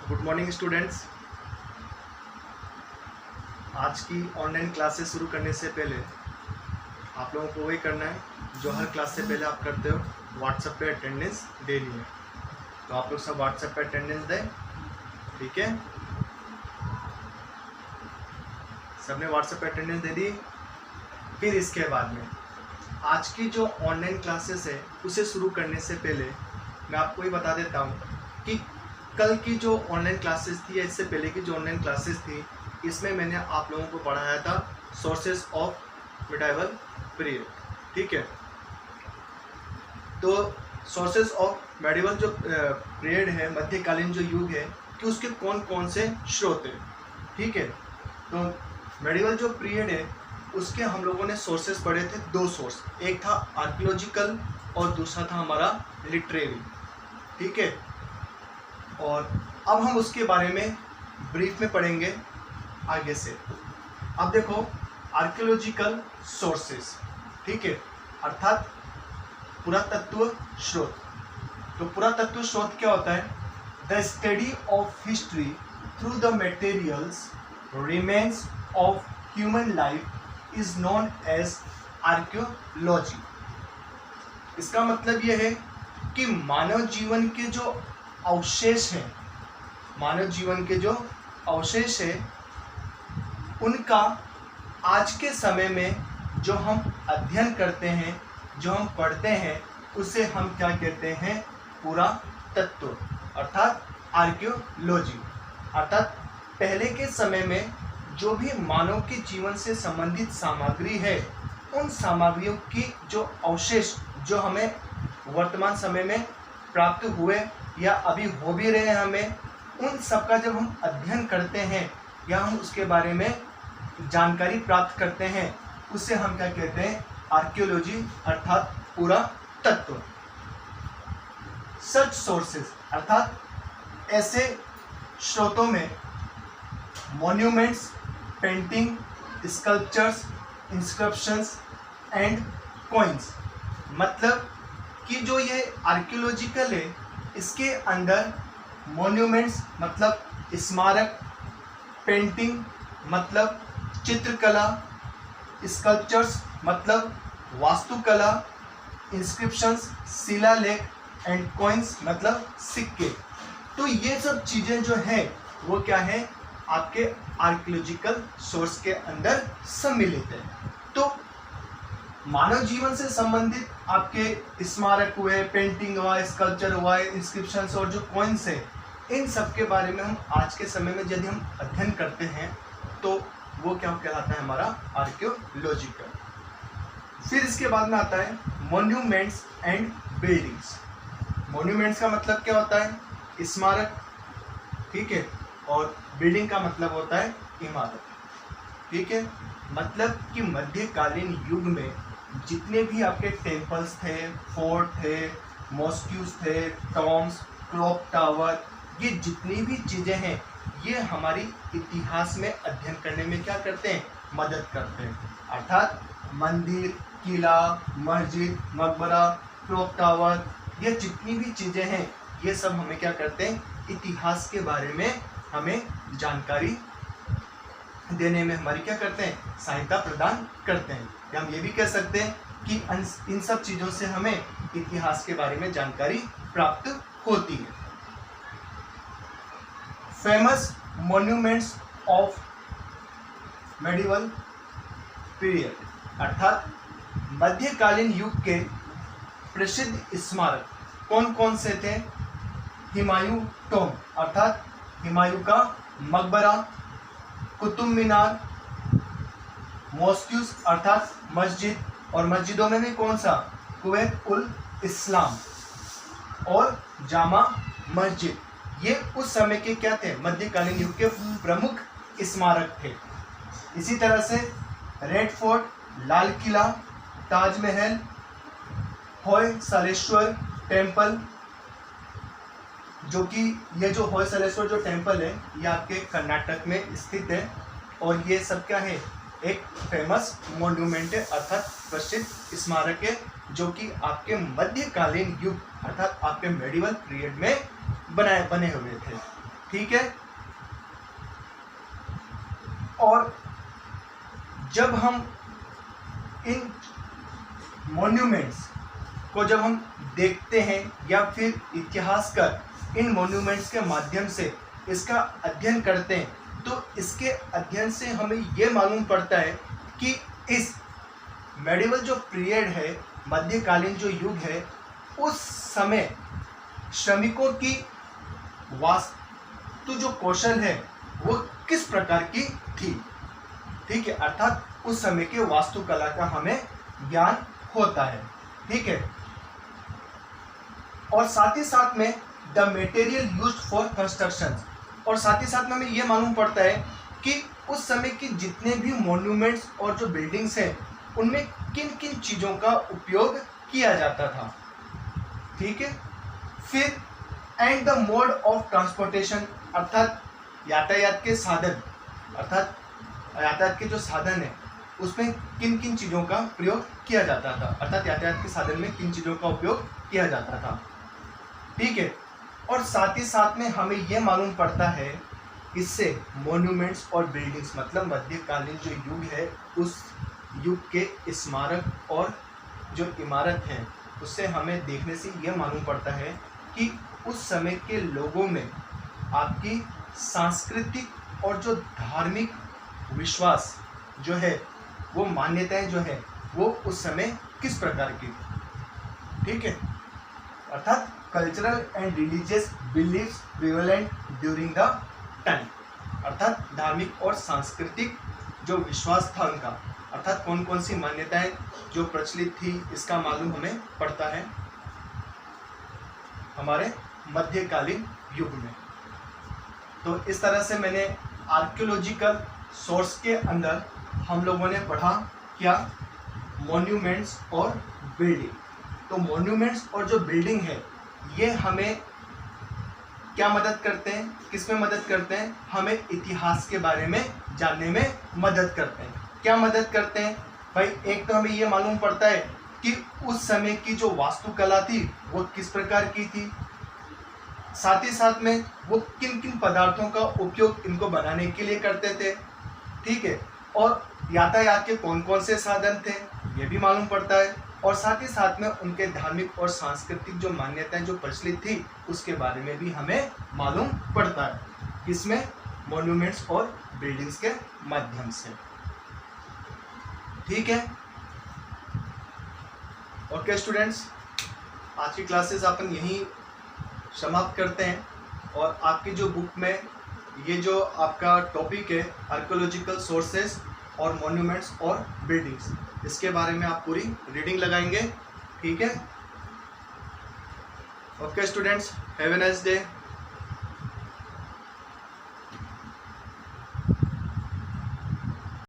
Good morning students. आज की online classes शुरू करने से पहले आप लोगों को वही करना है जो हर क्लास से पहले आप करते हो, व्हाट्सएप पे अटेंडेंस देनी है। तो आप लोग सब व्हाट्सएप पे अटेंडेंस दें, ठीक है। सबने व्हाट्सएप पे अटेंडेंस दे दी। फिर इसके बाद में आज की जो ऑनलाइन क्लासेस है उसे शुरू करने से पहले मैं आपको ये बता देता हूँ कि कल की जो ऑनलाइन क्लासेस थी या इससे पहले की जो ऑनलाइन क्लासेस थी इसमें मैंने आप लोगों को पढ़ाया था सोर्सेस ऑफ मिडाइवल पीरियड, ठीक है। तो सोर्सेस ऑफ मिडाइवल जो पीरियड है, मध्यकालीन जो युग है, कि उसके कौन कौन से स्रोत हैं, ठीक है। तो मिडाइवल जो पीरियड है उसके हम लोगों ने सोर्सेस पढ़े थे, दो सोर्स, एक था आर्कियोलॉजिकल और दूसरा था हमारा लिटरेरी, ठीक है। और अब हम उसके बारे में ब्रीफ में पढ़ेंगे आगे से। अब देखो आर्कियोलॉजिकल सोर्सेस, ठीक है, अर्थात पुरातत्व स्रोत। तो पुरातत्व स्रोत क्या होता है? The study of history through the materials remains of human life is known as archaeology. इसका मतलब यह है कि मानव जीवन के जो अवशेष हैं, मानव जीवन के जो अवशेष है उनका आज के समय में जो हम अध्ययन करते हैं, जो हम पढ़ते हैं, उसे हम क्या कहते हैं? पुरातत्व, अर्थात आर्कियोलॉजी। अर्थात पहले के समय में जो भी मानव के जीवन से संबंधित सामग्री है, उन सामग्रियों की जो अवशेष जो हमें वर्तमान समय में प्राप्त हुए या अभी हो भी रहे हैं, हमें उन सब का जब हम अध्ययन करते हैं या हम उसके बारे में जानकारी प्राप्त करते हैं, उसे हम क्या कहते हैं? आर्कियोलॉजी, अर्थात पुरातत्व। सच सोर्सेस, अर्थात ऐसे स्रोतों में monuments, painting, sculptures, inscriptions and coins. मतलब कि जो ये आर्कियोलॉजिकल है इसके अंदर मॉन्यूमेंट्स मतलब स्मारक, पेंटिंग मतलब चित्रकला, स्कल्पचर्स मतलब वास्तुकला, इंस्क्रिप्शंस शिलालेख एंड कॉइन्स मतलब सिक्के। तो ये सब चीज़ें जो हैं वो क्या है? आपके आर्कियोलॉजिकल सोर्स के अंदर सम्मिलित है। तो मानव जीवन से संबंधित आपके स्मारक हुए, पेंटिंग हुआ, स्कल्पचर हुआ, इंस्क्रिप्शंस और जो कॉइन्स है, इन सब के बारे में हम आज के समय में यदि हम अध्ययन करते हैं तो वो क्या कहलाता है? हमारा आर्कियोलॉजिकल। फिर इसके बाद में आता है मॉन्यूमेंट्स एंड बिल्डिंग्स। मॉन्यूमेंट्स का मतलब क्या होता है? स्मारक, ठीक है, और बिल्डिंग का मतलब होता है इमारत, ठीक है। मतलब कि मध्यकालीन युग में जितने भी आपके टेम्पल्स थे, फोर्ट थे, मॉस्क्यूज थे, टॉम्स, क्लॉक टावर, ये जितनी भी चीज़ें हैं ये हमारी इतिहास में अध्ययन करने में क्या करते हैं? मदद करते हैं। अर्थात मंदिर, किला, मस्जिद, मकबरा, क्लॉक टावर, ये जितनी भी चीज़ें हैं ये सब हमें क्या करते हैं? इतिहास के बारे में हमें जानकारी देने में हमारी क्या करते हैं? सहायता प्रदान करते हैं। या हम ये भी कह सकते हैं कि इन सब चीज़ों से हमें इतिहास के बारे में जानकारी प्राप्त होती है। Famous monuments of medieval period, अर्थात मध्यकालीन युग के प्रसिद्ध स्मारक कौन कौन से थे? हुमायूं टॉम, अर्थात हुमायूं का मकबरा, कुतुब मीनार, मॉस्क्यूज अर्थात मस्जिद, और मस्जिदों में भी कौन सा? कुवैत उल इस्लाम और जामा मस्जिद। ये उस समय के क्या थे? मध्यकालीन युग के प्रमुख स्मारक थे। इसी तरह से red fort, Lal Qila, Taj Mahal, Hoysaleswara temple, जो कि ये जो होयसलेश्वर जो टेम्पल है ये आपके कर्नाटक में स्थित है। और ये सब क्या है? एक फेमस मॉन्यूमेंट है, अर्थात प्रसिद्ध स्मारक है, जो कि आपके मध्यकालीन युग अर्थात आपके मेडिवल पीरियड में बने हुए थे। ठीक है। और जब हम इन मॉन्यूमेंट्स को जब हम देखते हैं या फिर इतिहासकार इन मॉन्यूमेंट्स के माध्यम से इसका अध्ययन करते हैं, तो इसके अध्ययन से हमें ये मालूम पड़ता है कि इस मेडिवल जो पीरियड है, मध्यकालीन जो युग है, उस समय श्रमिकों की वास्तु जो कौशल है वो किस प्रकार की थी, ठीक है। अर्थात उस समय के वास्तुकला का हमें ज्ञान होता है, ठीक है। और साथ ही साथ में the material used for construction, और साथ ही साथ में हमें यह मालूम पड़ता है कि उस समय की जितने भी मॉन्यूमेंट्स और जो बिल्डिंग्स हैं उनमें किन किन चीज़ों का उपयोग किया जाता था, ठीक है। फिर and the mode of transportation, अर्थात यातायात के साधन, अर्थात यातायात के जो साधन है उसमें किन किन चीज़ों का प्रयोग किया जाता था, अर्थात यातायात के साधन में किन चीज़ों का उपयोग किया जाता था, ठीक है। और साथ ही साथ में हमें यह मालूम पड़ता है इससे मॉन्यूमेंट्स और बिल्डिंग्स, मतलब मध्यकालीन जो युग है उस युग के स्मारक और जो इमारत हैं उससे हमें देखने से यह मालूम पड़ता है कि उस समय के लोगों में आपकी सांस्कृतिक और जो धार्मिक विश्वास जो है, वो मान्यताएं जो है वो उस समय किस प्रकार की, ठीक है। अर्थात cultural and religious beliefs prevalent during the time, अर्थात धार्मिक और सांस्कृतिक जो विश्वास था उनका, अर्थात कौन कौन सी मान्यताएं जो प्रचलित थी इसका मालूम हमें पड़ता है हमारे मध्यकालीन युग में। तो इस तरह से मैंने आर्कियोलॉजिकल सोर्स के अंदर हम लोगों ने पढ़ा क्या, मॉन्यूमेंट्स और बिल्डिंग। तो मॉन्यूमेंट्स और जो बिल्डिंग है ये हमें क्या मदद करते हैं, किस में मदद करते हैं, हमें इतिहास के बारे में जानने में मदद करते हैं। क्या मदद करते हैं भाई, एक तो हमें ये मालूम पड़ता है कि उस समय की जो वास्तुकला थी वो किस प्रकार की थी, साथ ही साथ में वो किन किन पदार्थों का उपयोग इनको बनाने के लिए करते थे, ठीक है। और यातायात के कौन कौन से साधन थे ये भी मालूम पड़ता है, और साथ ही साथ में उनके धार्मिक और सांस्कृतिक जो मान्यताएं जो प्रचलित थी उसके बारे में भी हमें मालूम पड़ता है, इसमें मॉन्यूमेंट्स और बिल्डिंग्स के माध्यम से, ठीक है। ओके स्टूडेंट्स, आज की क्लासेस अपन यहीं समाप्त करते हैं, और आपकी जो बुक में ये जो आपका टॉपिक है आर्कियोलॉजिकल सोर्सेस और मॉन्यूमेंट्स और बिल्डिंग्स, इसके बारे में आप पूरी रीडिंग लगाएंगे, ठीक है। Okay students, have a nice day.